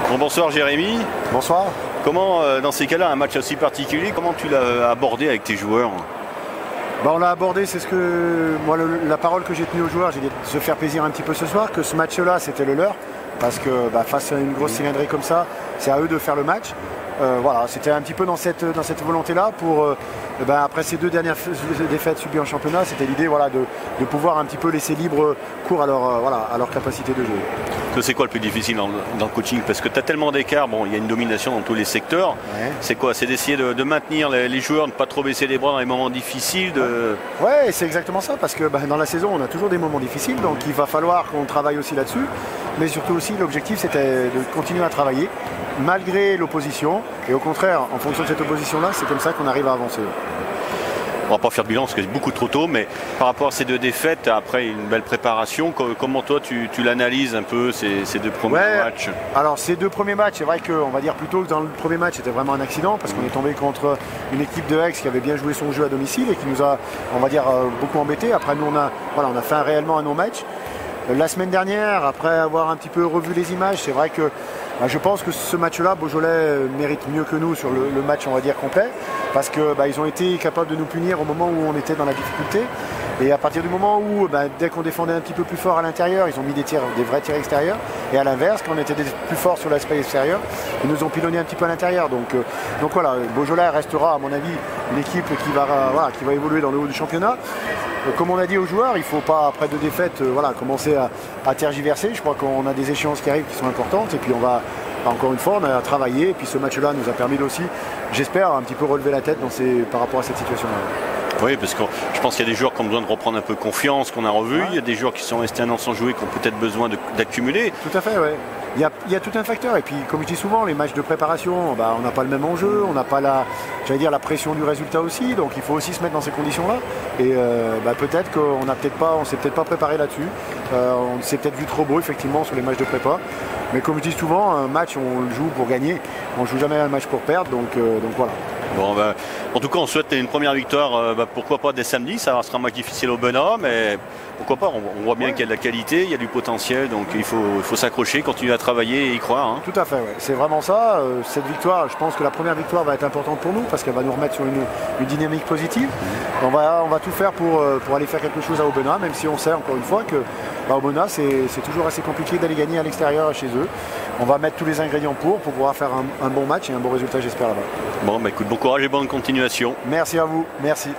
Bon, bonsoir Jérémy. Bonsoir. Comment, dans ces cas-là, un match aussi particulier, comment tu l'as abordé avec tes joueurs? On l'a abordé, c'est ce que moi la parole que j'ai tenue aux joueurs, j'ai dit de se faire plaisir un petit peu ce soir, que ce match-là c'était le leur, parce que face à une grosse cylindrée comme ça, c'est à eux de faire le match. Voilà, c'était un petit peu dans cette volonté-là pour, après ces deux dernières défaites subies en championnat, c'était l'idée voilà, de pouvoir un petit peu laisser libre cours à leur capacité de jouer. C'est quoi le plus difficile dans le coaching? Parce que tu as tellement d'écart, bon, il y a une domination dans tous les secteurs. Ouais. C'est quoi? C'est d'essayer de maintenir les joueurs, de ne pas trop baisser les bras dans les moments difficiles Ouais, c'est exactement ça, parce que dans la saison, on a toujours des moments difficiles, donc il va falloir qu'on travaille aussi là-dessus. Mais surtout aussi, l'objectif, c'était de continuer à travailler, malgré l'opposition. Et au contraire, en fonction de cette opposition-là, c'est comme ça qu'on arrive à avancer. On va pas faire de bilan parce que c'est beaucoup trop tôt, mais par rapport à ces deux défaites, après une belle préparation, comment toi tu l'analyses un peu ces deux premiers matchs? Alors ces deux premiers matchs, c'est vrai qu'on va dire plutôt que dans le premier match c'était vraiment un accident parce qu'on est tombé contre une équipe de Aix qui avait bien joué son jeu à domicile et qui nous a, on va dire, beaucoup embêtés. Après nous on a fait réellement un non-match. La semaine dernière, après avoir un petit peu revu les images, c'est vrai que je pense que ce match-là, Beaujolais mérite mieux que nous sur le match, on va dire, complet, parce qu'ils ont été capables de nous punir au moment où on était dans la difficulté. Et à partir du moment où, dès qu'on défendait un petit peu plus fort à l'intérieur, ils ont mis des vrais tirs extérieurs. Et à l'inverse, quand on était plus fort sur l'aspect extérieur, ils nous ont pilonné un petit peu à l'intérieur. Donc voilà, Beaujolais restera, à mon avis, une équipe qui va évoluer dans le haut du championnat. Comme on a dit aux joueurs, il ne faut pas, après deux défaites, commencer à tergiverser. Je crois qu'on a des échéances qui arrivent qui sont importantes. Et puis encore une fois, on a travaillé. Et puis ce match-là nous a permis aussi, j'espère, un petit peu relever la tête par rapport à cette situation-là. Oui, parce que je pense qu'il y a des joueurs qui ont besoin de reprendre un peu confiance, qu'on a revu. Il y a des joueurs qui sont restés un an sans jouer, qui ont peut-être besoin d'accumuler. Tout à fait, oui. Il y a tout un facteur. Et puis, comme je dis souvent, les matchs de préparation, on n'a pas le même enjeu, on n'a pas la pression du résultat aussi. Donc, il faut aussi se mettre dans ces conditions-là. Et peut-être qu'on s'est peut-être pas préparé là-dessus. On s'est peut-être vu trop beau, effectivement, sur les matchs de prépa. Mais comme je dis souvent, un match, on le joue pour gagner. On ne joue jamais un match pour perdre. Donc voilà. Bon, en tout cas, on souhaite une première victoire, pourquoi pas dès samedi. Ça sera un match difficile au Benham, mais pourquoi pas. On voit bien qu'il y a de la qualité, il y a du potentiel, donc il faut s'accrocher, continuer à travailler et y croire. Hein. Tout à fait, ouais. C'est vraiment ça. Cette victoire, je pense que la première victoire va être importante pour nous parce qu'elle va nous remettre sur une dynamique positive. On va tout faire pour aller faire quelque chose à Aubenas, même si on sait encore une fois que Aubenas, c'est toujours assez compliqué d'aller gagner à l'extérieur chez eux. On va mettre tous les ingrédients pour pouvoir faire un bon match et un bon résultat, j'espère, là-bas. Bon, écoute, bon courage et bonne continuation. Merci à vous, merci.